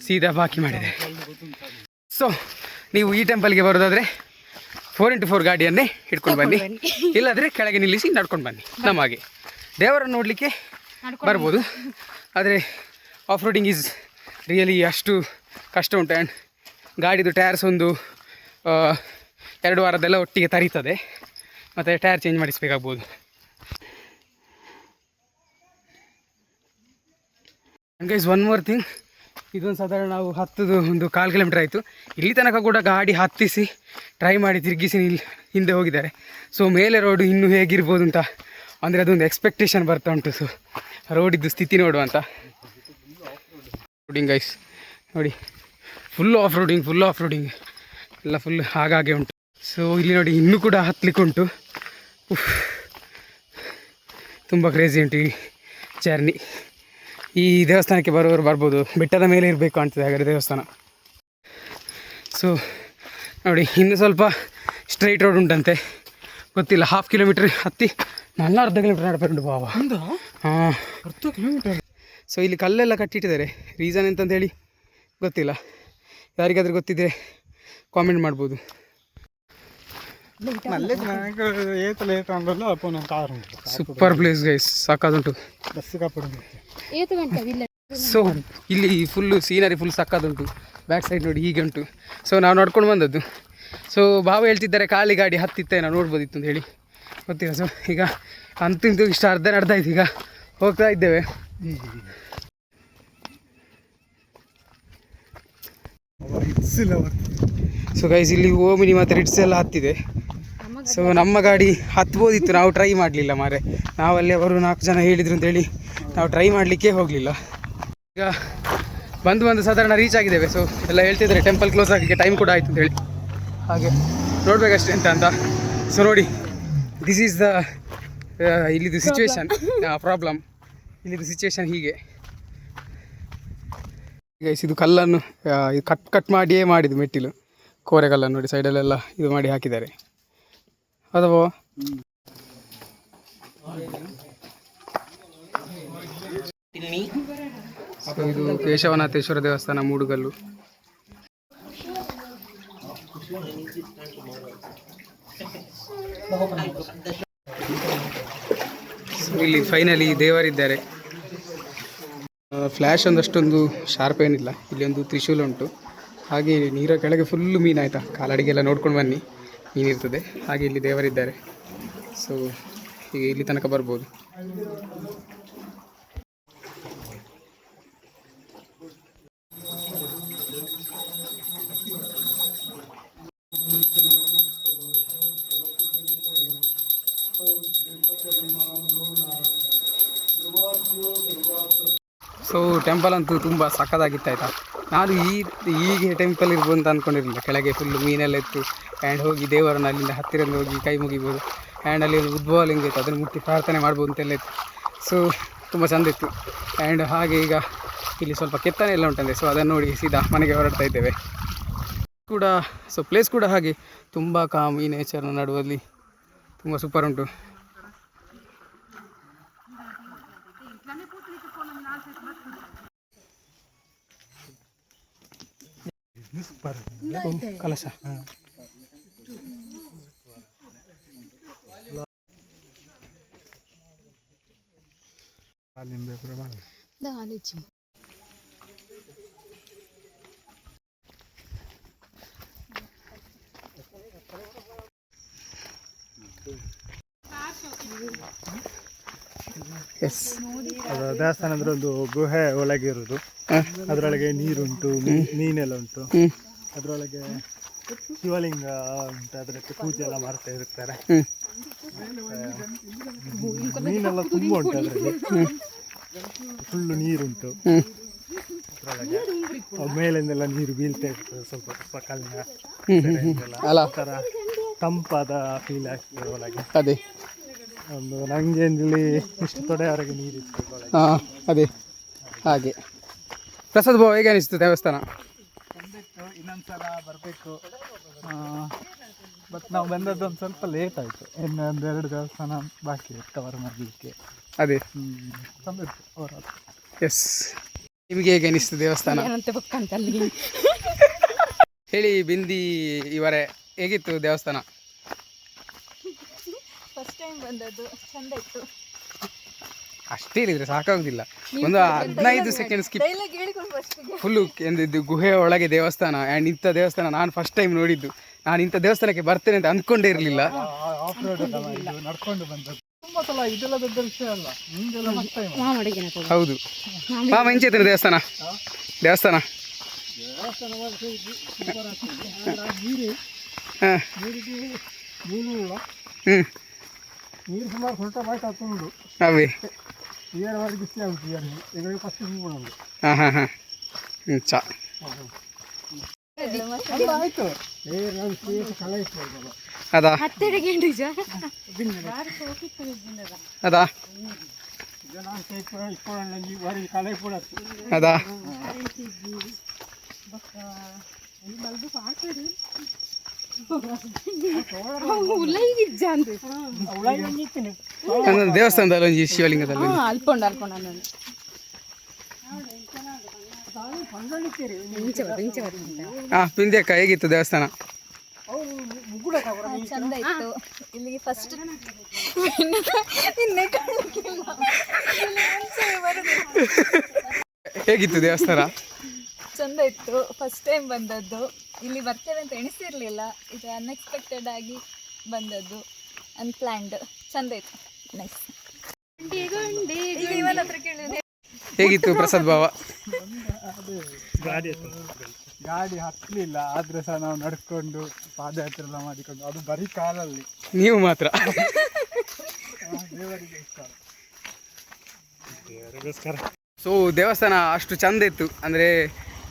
ಸೀದಾ ಬಾಕಿ ಮಾಡಿದೆ. ಸೊ ನೀವು ಈ ಟೆಂಪಲ್ಗೆ ಬರೋದಾದರೆ 4x4 ಗಾಡಿಯನ್ನೇ ಹಿಡ್ಕೊಂಡು ಬನ್ನಿ, ಇಲ್ಲಾದರೆ ಕೆಳಗೆ ನಿಲ್ಲಿಸಿ ನಡ್ಕೊಂಡು ಬನ್ನಿ. ನಮಗೆ ದೇವರನ್ನು ನೋಡಲಿಕ್ಕೆ ಬರ್ಬೋದು, ಆದರೆ ಆಫ್ ರೋಡಿಂಗ್ ಈಸ್ ರಿಯಲಿ ಅಷ್ಟು ಕಷ್ಟ ಉಂಟು. ಆ್ಯಂಡ್ ಗಾಡಿದು ಟೈರ್ಸ್ ಒಂದು 2 ವಾರದೆಲ್ಲ ಒಟ್ಟಿಗೆ ತರೀತದೆ, ಮತ್ತು ಟೈರ್ ಚೇಂಜ್ ಮಾಡಿಸಬೇಕಾಗ್ಬೋದು. And guys one more thing, ಇದೊಂದು ಸಾಧಾರಣ ನಾವು ಹತ್ತದು ಒಂದು 1/4 ಕಿಲೋಮೀಟ್ರ್ ಆಯಿತು. ಇಲ್ಲಿ ತನಕ ಕೂಡ ಗಾಡಿ ಹತ್ತಿಸಿ ಟ್ರೈ ಮಾಡಿ ತಿರುಗಿಸಿ ಹಿಂದೆ ಹೋಗಿದ್ದಾರೆ. ಸೊ ಮೇಲೆ ರೋಡು ಇನ್ನೂ ಹೇಗಿರ್ಬೋದು ಅಂತ ಅಂದರೆ ಅದೊಂದು ಎಕ್ಸ್ಪೆಕ್ಟೇಷನ್ ಬರ್ತಾ ಉಂಟು. ಸೊ ರೋಡಿದ್ದು ಸ್ಥಿತಿ ನೋಡುವಂತ. ರೋಡಿಂಗ್ ಗೈಸ್ ನೋಡಿ, ಫುಲ್ ಆಫ್ ರೋಡಿಂಗ್ ಎಲ್ಲ ಫುಲ್ ಹಾಗೆ ಉಂಟು. ಸೊ ಇಲ್ಲಿ ನೋಡಿ ಇನ್ನೂ ಕೂಡ ಹತ್ತಲಿಕ್ಕೆ ಉಂಟು. ತುಂಬ ಕ್ರೇಜಿ ಉಂಟು ಈ ಜರ್ನಿ. ಈ ದೇವಸ್ಥಾನಕ್ಕೆ ಬರೋರು ಬರ್ಬೋದು, ಬೆಟ್ಟದ ಮೇಲೆ ಇರಬೇಕು ಕಾಣ್ತದೆ ಹಾಗಾದರೆ ದೇವಸ್ಥಾನ. ಸೊ ನೋಡಿ ಇನ್ನು ಸ್ವಲ್ಪ ಸ್ಟ್ರೈಟ್ ರೋಡ್ ಉಂಟಂತೆ, ಗೊತ್ತಿಲ್ಲ. 1/2 ಕಿಲೋಮೀಟ್ರ್ ಹತ್ತಿ ನನ್ನ 1/2 ಕಿಲೋಮೀಟ್ರ್ ನಡಬೇಕು ಬಾವಾ. ಹಾಂ 10 ಕಿಲೋಮೀಟರ್. ಸೊ ಇಲ್ಲಿ ಕಲ್ಲೆಲ್ಲ ಕಟ್ಟಿಟ್ಟಿದ್ದಾರೆ, ರೀಸನ್ ಎಂತಂತೇಳಿ ಗೊತ್ತಿಲ್ಲ. ಯಾರಿಗಾದ್ರೂ ಗೊತ್ತಿದ್ದರೆ ಕಾಮೆಂಟ್ ಮಾಡ್ಬೋದು. ಸೂಪರ್ ಪ್ಲೇಸ್ ಗೈಸ್, ಸಾಕಾದುಂಟು. ಸೊ ಇಲ್ಲಿ ಫುಲ್ಲು ಸೀನರಿ ಫುಲ್ ಸಕ್ಕದುಂಟು. ಬ್ಯಾಕ್ ಸೈಡ್ ನೋಡಿ ಹೀಗೆ ಉಂಟು. ಸೊ ನಾವು ನಡ್ಕೊಂಡು ಬಂದದ್ದು ಸೊ ಭಾವ ಹೇಳ್ತಿದ್ದಾರೆ ಖಾಲಿ ಗಾಡಿ ಹತ್ತಿತ್ತೇನೋ ನೋಡ್ಬೋದಿತ್ತು ಅಂತ ಹೇಳಿ, ಗೊತ್ತಿಲ್ಲ. ಸೊ ಈಗ ಅಂತೂ ಇಷ್ಟ ಅರ್ಧ ನಡೆದಾಯ್ತು, ಈಗ ಹೋಗ್ತಾ ಇದ್ದೇವೆ. ಸೊ ಗೈಸ್ ಇಲ್ಲಿ ಓಮಿನಿ ಮತ್ತು ರಿಟ್ಸ್ ಎಲ್ಲ ಹತ್ತಿದೆ. ಸೊ ನಮ್ಮ ಗಾಡಿ ಹತ್ಬೋದಿತ್ತು, ನಾವು ಟ್ರೈ ಮಾಡಲಿಲ್ಲ ಮಾರೆ. ನಾವಲ್ಲಿ ಅವರು 4 ಜನ ಹೇಳಿದ್ರು ಅಂತೇಳಿ ನಾವು ಟ್ರೈ ಮಾಡಲಿಕ್ಕೆ ಹೋಗಲಿಲ್ಲ. ಈಗ ಬಂದು ಸಾಧಾರಣ ರೀಚ್ ಆಗಿದ್ದೇವೆ. ಸೊ ಎಲ್ಲ ಹೇಳ್ತಿದ್ದಾರೆ ಟೆಂಪಲ್ ಕ್ಲೋಸ್ ಆಗಲಿಕ್ಕೆ ಟೈಮ್ ಕೂಡ ಆಯಿತು ಅಂತೇಳಿ, ಹಾಗೆ ನೋಡಬೇಕಷ್ಟೇ ಅಂತ. ಸೊ ನೋಡಿ, ದಿಸ್ ಈಸ್ ದ ಇಲ್ಲಿದು ಸಿಚುವೇಶನ್, ಪ್ರಾಬ್ಲಮ್ ಇಲ್ಲಿದು ಸಿಚುವೇಶನ್ ಹೀಗೆ. ಗೈಸ್ ಇದು ಕಲ್ಲನ್ನು ಕಟ್ ಮಾಡಿಯೇ ಮಾಡಿದ್ದು, ಮೆಟ್ಟಿಲು ಕೋರೆಕಲ್ಲನ್ನು ನೋಡಿ ಸೈಡಲ್ಲೆಲ್ಲ ಇದು ಮಾಡಿ ಹಾಕಿದ್ದಾರೆ. ಹೌದಾ? ಇದು ಕೇಶವನಾಥೇಶ್ವರ ದೇವಸ್ಥಾನ ಮೂಡುಗಲ್ಲು. ಇಲ್ಲಿ ಫೈನಲಿ ದೇವರಿದ್ದಾರೆ. ಫ್ಲ್ಯಾಶ್ ಒಂದಷ್ಟೊಂದು ಶಾರ್ಪ್ ಏನಿಲ್ಲ. ಇಲ್ಲಿ ಒಂದು ತ್ರಿಶೂಲ ಉಂಟು, ಹಾಗೆ ನೀರ ಕೆಳಗೆ ಫುಲ್ಲು ಮೀನು. ಆಯಿತಾ, ಕಾಲಡಿಗೆಲ್ಲ ನೋಡ್ಕೊಂಡು ಬನ್ನಿ, ಮೀನಿರ್ತದೆ. ಹಾಗೆ ಇಲ್ಲಿ ದೇವರಿದ್ದಾರೆ. ಸೊ ಹೀಗೆ ಇಲ್ಲಿ ತನಕ ಬರ್ಬೋದು. ಸೊ ಟೆಂಪಲ್ ಅಂತೂ ತುಂಬ ಸಕ್ಕತ್ತಾಗಿತ್ತು. ಆಯಿತಾ, ನಾನು ಹೀಗೆ ಟೆಂಪಲ್ ಇರ್ಬೋದು ಅಂತ ಅಂದ್ಕೊಂಡಿರಲಿಲ್ಲ. ಕೆಳಗೆ ಫುಲ್ಲು ಮೀನೆಲ್ಲ ಇತ್ತು. ಆ್ಯಂಡ್ ಹೋಗಿ ದೇವರನ್ನು ಅಲ್ಲಿಂದ ಹತ್ತಿರದಿಂದ ಹೋಗಿ ಕೈ ಮುಗಿಬೋದು. ಆ್ಯಂಡ್ ಅಲ್ಲಿ ಒಂದು ಉದ್ಭವ ಲಿಂಗ ಇತ್ತು, ಅದನ್ನು ಮುಟ್ಟಿ ಪ್ರಾರ್ಥನೆ ಮಾಡ್ಬೋದು ಅಂತೆಲ್ಲ ಇತ್ತು. ಸೊ ತುಂಬ ಚೆಂದ ಇತ್ತು. ಆ್ಯಂಡ್ ಹಾಗೆ ಈಗ ಇಲ್ಲಿ ಸ್ವಲ್ಪ ಕೆತ್ತನೆ ಎಲ್ಲ ಉಂಟಂದೆ. ಸೊ ಅದನ್ನು ನೋಡಿ ಸೀದಾ ಮನೆಗೆ ಹೊರಡ್ತಾ ಇದ್ದೇವೆ ಕೂಡ. ಸೊ ಪ್ಲೇಸ್ ಕೂಡ ಹಾಗೆ ತುಂಬ ಕಾಮ್, ಈ ನೇಚರ್ನ ನಡುವಲ್ಲಿ ತುಂಬ ಸೂಪರ್ ಉಂಟು. ಕಲಶ ಎಸ್, ಅದು ದೇವಸ್ಥಾನ ಅಂದ್ರೆ ಒಂದು ಗುಹೆ ಒಳಗೆ ಇರುವುದು. ಅದರೊಳಗೆ ನೀರುಂಟು, ಮೀನೆಲ್ಲ ಉಂಟು. ಅದರೊಳಗೆ ಶಿವಲಿಂಗ ಉಂಟು, ಅದಕ್ಕೆ ಪೂಜೆ ಎಲ್ಲ ಮಾಡ್ತಾ ಇರ್ತಾರೆ. ಮೀನೆಲ್ಲ ತುಂಬ ಉಂಟು ಅದರಲ್ಲಿ, ಫುಲ್ಲು ನೀರುಂಟು ಅದರೊಳಗೆ. ಮೇಲಿಂದೆಲ್ಲ ನೀರು ಬೀಳ್ತಾ ಇರ್ತದೆ, ಸ್ವಲ್ಪ ಸ್ವಲ್ಪ ಕಲ್ಲಿನ ಥರ ತಂಪಾದ ಫೀಲ್ ಆಗ್ತದೆ ಒಳಗೆ. ಅದೇ ಒಂದು ನನಗೆ ಇಲ್ಲಿ ಇಷ್ಟು ತೊಡೆಯವರೆಗೆ ನೀರಿತ್ತು ಒಳಗೆ. ಹಾಂ ಅದೇ ಹಾಗೆ. ಪ್ರಸಾದ್ ಭಾವ ಹೇಗೆ ಅನಿಸ್ತು ದೇವಸ್ಥಾನ? ಇನ್ನೊಂದ್ಸಲ ಬರಬೇಕು. ಬಟ್ ನಾವು ಬಂದದ್ದು ಒಂದು ಸ್ವಲ್ಪ ಲೇಟ್ ಆಯಿತು. ಇನ್ನು 1-2 ದೇವಸ್ಥಾನ ಬಾಕಿ ಕವರ್ ಮಾಡಲಿಕ್ಕೆ. ಅದೇ ತಂದಿತ್ತು ಅವರು. ಎಸ್, ನಿಮಗೆ ಹೇಗೆ ಅನಿಸ್ತು ದೇವಸ್ಥಾನ ಹೇಳಿ ಬಿಂದಿ ಇವರೇ, ಹೇಗಿತ್ತು ದೇವಸ್ಥಾನ? ಫಸ್ಟ್ ಟೈಮ್ ಬಂದದ್ದು, ಚಂದ ಇತ್ತು. ಅಷ್ಟೇ ಹೇಳಿದರೆ ಸಾಕಾಗೋದಿಲ್ಲ, ಒಂದು 15 ಸೆಕೆಂಡ್ ಸ್ಕಿಪ್. ಫುಲ್ಲು ಎಂದಿದ್ದು ಗುಹೆ ಒಳಗೆ ದೇವಸ್ಥಾನ. ಆ್ಯಂಡ್ ಇಂಥ ದೇವಸ್ಥಾನ ನಾನು ಫಸ್ಟ್ ಟೈಮ್ ನೋಡಿದ್ದು. ನಾನು ಇಂಥ ದೇವಸ್ಥಾನಕ್ಕೆ ಬರ್ತೇನೆ ಅಂತ ಅಂದ್ಕೊಂಡೇ ಇರಲಿಲ್ಲ. ನಡ್ಕೊಂಡು ಬಂದದ್ದು ತುಂಬ ಸಲ. ಇದೆಲ್ಲ ದೊಡ್ಡ ವಿಷಯ ಅಲ್ಲ, ನಿಮಗೆಲ್ಲ ಫಸ್ಟ್ ಟೈಮ್. ಹೌದು ಮಾಮ, ಹೆಂಚೈತೆ ದೇವಸ್ಥಾನ? ದೇವಸ್ಥಾನ ಹಾಂ ನೀರು ಸುಮಾರು ಸ್ವಲ್ಪ ಬಾಯ್ತು ಹಾಕೊಂಡು ಅವೇ ಏರವಾಡಿ ಬಿಸಿ ಆಗುತ್ತೆ. ಈಗ ಫಸ್ಟ್ ಉಂಟು. ಹಾಂ ಹಾಂ ಹಾಂ ಚಾ ಆಯಿತು. ಅದಾ ಅದಾ ಅದಾ ದೇವಸ್ಥಾನದಲ್ಲಿ ಒಂಜಿ ಶಿವಲಿಂಗದಲ್ಲಿ ಹಾಂ ಪಿಂದ್ಯಕ್ಕ ಹೇಗಿತ್ತು ದೇವಸ್ಥಾನ? ಚಂದ ಇತ್ತು. ಇಲ್ಲಿಗೆ ಫಸ್ಟ್ ಹೇಗಿತ್ತು ದೇವಸ್ಥಾನ? ಚಂದ ಇತ್ತು. ಫಸ್ಟ್ ಟೈಮ್ ಬಂದದ್ದು. ಇಲ್ಲಿ ಬರ್ತೇವೆ ಅಂತ ಎಣಿಸಿರ್ಲಿಲ್ಲ. ಇದು ಅನ್ಎಕ್ಸ್ಪೆಕ್ಟೆಡ್ ಆಗಿ ಬಂದದ್ದು, ಅನ್ಪ್ಲಾನ್ಡ್. ಚಂದ ಇತ್ತು, ನೈಸ್. ಇವನ ಹತ್ರ ಕೇಳಿ ಹೇಗಿತ್ತು ಪ್ರಸಾದ್ ಭಾವ? ಗಾಡಿ ಹತ್ತಲಿಲ್ಲ, ಆದ್ರೆ ಸಹ ನಾವು ನಡ್ಕೊಂಡು ಪಾದಯಾತ್ರೆ ಎಲ್ಲ ಮಾಡಿಕೊಂಡು, ಅದು ಬರೀ ಕಾಲಲ್ಲಿ. ನೀವು ಮಾತ್ರ ದೇವರಿಗೋಸ್ಕರ. ಸೊ ದೇವಸ್ಥಾನ ಅಷ್ಟು ಚಂದ ಇತ್ತು. ಅಂದರೆ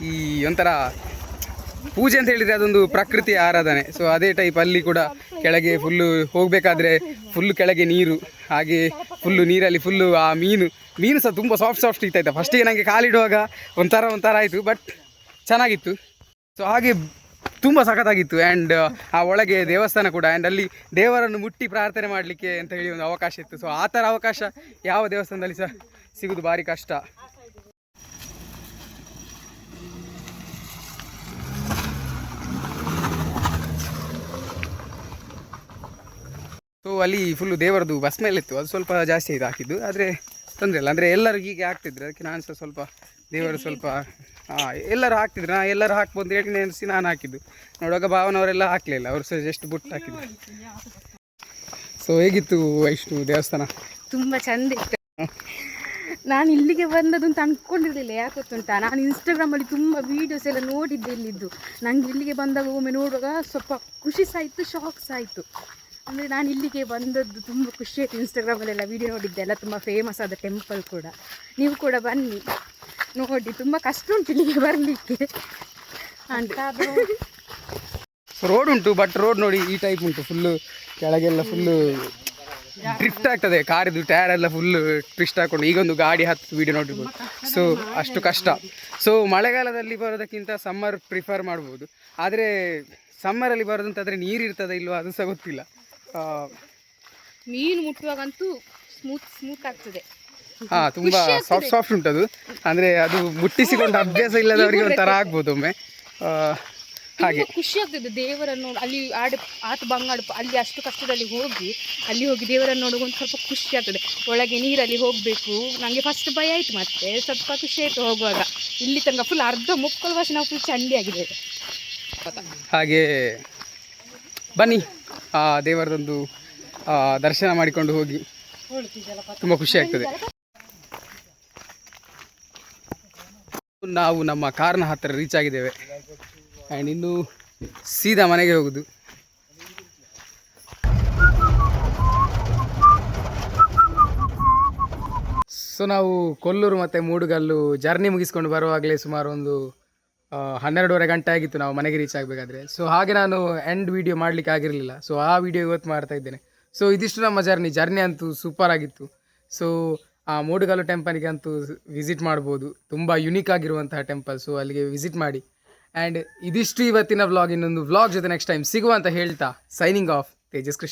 ಈ ಒಂಥರ ಪೂಜೆ ಅಂತ ಹೇಳಿದರೆ ಅದೊಂದು ಪ್ರಕೃತಿಯ ಆರಾಧನೆ. ಸೊ ಅದೇ ಟೈಪ್ ಅಲ್ಲಿ ಕೂಡ ಕೆಳಗೆ ಫುಲ್ಲು ಹೋಗಬೇಕಾದ್ರೆ ಫುಲ್ಲು ಕೆಳಗೆ ನೀರು, ಹಾಗೆ ಫುಲ್ಲು ನೀರಲ್ಲಿ ಫುಲ್ಲು ಆ ಮೀನು ಸಹ ತುಂಬ ಸಾಫ್ಟ್ ಇತ್ತಾಯ್ತು. ಫಸ್ಟಿಗೆ ನನಗೆ ಕಾಲಿಡುವಾಗ ಒಂಥರ ಆಯಿತು, ಬಟ್ ಚೆನ್ನಾಗಿತ್ತು. ಸೊ ಹಾಗೆ ತುಂಬ ಸಖತ್ತಾಗಿತ್ತು. ಆ್ಯಂಡ್ ಆ ಒಳಗೆ ದೇವಸ್ಥಾನ ಕೂಡ, ಆ್ಯಂಡ್ ಅಲ್ಲಿ ದೇವರನ್ನು ಮುಟ್ಟಿ ಪ್ರಾರ್ಥನೆ ಮಾಡಲಿಕ್ಕೆ ಅಂತ ಹೇಳಿ ಒಂದು ಅವಕಾಶ ಇತ್ತು. ಸೊ ಆ ಥರ ಅವಕಾಶ ಯಾವ ದೇವಸ್ಥಾನದಲ್ಲಿ ಸಹ ಸಿಗೋದು ಭಾರಿ ಕಷ್ಟ. ಸೊ ಅಲ್ಲಿ ಫುಲ್ಲು ದೇವರದು ಬಸ್ ಮೇಲೆ ಇತ್ತು, ಅದು ಸ್ವಲ್ಪ ಜಾಸ್ತಿ ಆಯ್ತು ಹಾಕಿದ್ದು, ಆದರೆ ತೊಂದರೆ ಇಲ್ಲ. ಅಂದರೆ ಎಲ್ಲರೂ ಹೀಗೆ ಆಗ್ತಿದ್ರು, ಅದಕ್ಕೆ ನಾನು ಸಹ ಸ್ವಲ್ಪ ದೇವರು ಸ್ವಲ್ಪ ಎಲ್ಲರೂ ಹಾಕ್ತಿದ್ರು, ಎಲ್ಲರೂ ಹಾಕ್ಬೋದು ಹೇಳಿ ನೆನೆಸಿ ನಾನು ಹಾಕಿದ್ದು. ನೋಡುವಾಗ ಭಾವನವರೆಲ್ಲ ಹಾಕಲಿಲ್ಲ, ಅವರು ಸಹ ಜಸ್ಟ್ ಬುಟ್ಟು ಹಾಕಿದ್ರು. ಸೊ ಹೇಗಿತ್ತು ವೈಷ್ಣು ದೇವಸ್ಥಾನ? ತುಂಬ ಚಂದ ಇತ್ತು. ನಾನು ಇಲ್ಲಿಗೆ ಬಂದದ್ದು ಅಂತ ಅಂದ್ಕೊಂಡಿರಲಿಲ್ಲ. ಯಾಕೆ ಗೊತ್ತುಂಟಾ, ನಾನು ಇನ್ಸ್ಟಾಗ್ರಾಮಲ್ಲಿ ತುಂಬ ವೀಡಿಯೋಸ್ ಎಲ್ಲ ನೋಡಿದ್ದೆ ಇಲ್ಲಿದ್ದು. ನನಗೆ ಇಲ್ಲಿಗೆ ಬಂದಾಗ ಒಮ್ಮೆ ನೋಡುವಾಗ ಸ್ವಲ್ಪ ಖುಷಿ ಸಹ ಇತ್ತು, ಶಾಕ್ ಸಹ ಆಯಿತು. ಅಂದರೆ ನಾನು ಇಲ್ಲಿಗೆ ಬಂದದ್ದು ತುಂಬ ಖುಷಿ ಆಯಿತು. ಇನ್ಸ್ಟಾಗ್ರಾಮಲ್ಲೆಲ್ಲ ವೀಡಿಯೋ ನೋಡಿದ್ದೆ, ಎಲ್ಲ ತುಂಬ ಫೇಮಸ್ ಆದ ಟೆಂಪಲ್ ಕೂಡ. ನೀವು ಕೂಡ ಬನ್ನಿ ನೋಡಿ, ತುಂಬ ಕಷ್ಟ ಉಂಟು ಇಲ್ಲಿಗೆ ಬರಲಿಕ್ಕೆ. ಸೊ ರೋಡ್ ಉಂಟು, ಬಟ್ ರೋಡ್ ನೋಡಿ ಈ ಟೈಪ್ ಉಂಟು, ಫುಲ್ಲು ಕೆಳಗೆಲ್ಲ ಫುಲ್ಲು ಡ್ರಿಫ್ಟ್ ಆಗ್ತದೆ, ಕಾರಿದು ಟೈರ್ ಎಲ್ಲ ಫುಲ್ಲು ಟ್ವಿಸ್ಟ್ ಹಾಕ್ಕೊಂಡು ಈಗೊಂದು ಗಾಡಿ ಹತ್ತು ವೀಡಿಯೋ ನೋಡಿರ್ಬೋದು. ಸೊ ಅಷ್ಟು ಕಷ್ಟ. ಸೊ ಮಳೆಗಾಲದಲ್ಲಿ ಬರೋದಕ್ಕಿಂತ ಸಮ್ಮರ್ ಪ್ರಿಫರ್ ಮಾಡ್ಬೋದು, ಆದರೆ ಸಮ್ಮರಲ್ಲಿ ಬರೋದಂತಾದರೆ ನೀರು ಇರ್ತದೆ ಇಲ್ವೋ ಅದು ಸಹ ಗೊತ್ತಿಲ್ಲ. ಮೀನು ಮುಟ್ಟುವಾಗಂತೂ ಸ್ಮೂತ್ ಆಗ್ತದೆ. ಹಾಂ, ತುಂಬ ಸಾಫ್ಟ್ ಉಂಟದು. ಅಂದರೆ ಅದು ಮುಟ್ಟಿಸಿಕೊಂಡು ಅಭ್ಯಾಸ ಇಲ್ಲದವರಿಗೆ ಒಂಥರ ಆಗ್ಬೋದು ಒಮ್ಮೆ. ಹಾಗೆ ಖುಷಿ ಆಗ್ತದೆ ದೇವರನ್ನು ಅಲ್ಲಿ ಆತ ಬಂಗಾಡು ಅಲ್ಲಿ ಅಷ್ಟು ಕಷ್ಟದಲ್ಲಿ ಹೋಗಿ ದೇವರನ್ನು ನೋಡುವಾಗ ಒಂದು ಸ್ವಲ್ಪ ಖುಷಿ ಆಗ್ತದೆ. ಒಳಗೆ ನೀರಲ್ಲಿ ಹೋಗಬೇಕು, ನನಗೆ ಫಸ್ಟ್ ಭಯ ಆಯಿತು, ಮತ್ತೆ ಸ್ವಲ್ಪ ಖುಷಿ ಆಯಿತು ಹೋಗುವಾಗ. ಇಲ್ಲಿ ತನಕ ಫುಲ್ ಅರ್ಧ ಮುಕ್ಕಾಲು ವರ್ಷ ನಾವು ಫುಲ್ ಚಂಡಿ ಆಗಿದೆ. ಹಾಗೆ ಬನ್ನಿ ದೇವರದೊಂದು ದರ್ಶನ ಮಾಡಿಕೊಂಡು ಹೋಗಿ, ತುಂಬ ಖುಷಿ ಆಗ್ತದೆ. ನಾವು ನಮ್ಮ ಕಾರ್ನ ಹತ್ತಿರ ರೀಚ್ ಆಗಿದ್ದೇವೆ, ಆ್ಯಂಡ್ ಇನ್ನು ಸೀದಾ ಮನೆಗೆ ಹೋಗೋದು. ಸೊ ನಾವು ಕೊಲ್ಲೂರು ಮತ್ತು ಮೂಡುಗಲ್ಲು ಜರ್ನಿ ಮುಗಿಸ್ಕೊಂಡು ಬರುವಾಗಲೇ ಸುಮಾರು ಒಂದು 12:30 ಗಂಟೆ ಆಗಿತ್ತು ನಾವು ಮನೆಗೆ ರೀಚ್ ಆಗಬೇಕಾದ್ರೆ. ಸೊ ಹಾಗೆ ನಾನು ಎಂಡ್ ವೀಡಿಯೋ ಮಾಡಲಿಕ್ಕೆ ಆಗಿರಲಿಲ್ಲ, ಸೊ ಆ ವಿಡಿಯೋ ಇವತ್ತು ಮಾಡ್ತಾ ಇದ್ದೇನೆ. ಸೊ ಇದಿಷ್ಟು ನಮ್ಮ ಜರ್ನಿ ಅಂತೂ ಸೂಪರ್ ಆಗಿತ್ತು. ಸೊ ಆ ಮೂಡುಗಲ್ಲು ಟೆಂಪಲ್ಗೆ ಅಂತೂ ವಿಸಿಟ್ ಮಾಡ್ಬೋದು, ತುಂಬ ಯುನೀಕ್ ಆಗಿರುವಂತಹ ಟೆಂಪಲ್. ಸೊ ಅಲ್ಲಿಗೆ ವಿಸಿಟ್ ಮಾಡಿ. ಆ್ಯಂಡ್ ಇದಿಷ್ಟು ಇವತ್ತಿನ ವ್ಲಾಗ್. ಇನ್ನೊಂದು ವ್ಲಾಗ್ ಜೊತೆ ನೆಕ್ಸ್ಟ್ ಟೈಮ್ ಸಿಗುವ ಅಂತ ಹೇಳ್ತಾ ಸೈನಿಂಗ್ ಆಫ್ ತೇಜಸ್ ಕೃಷ್ಣ.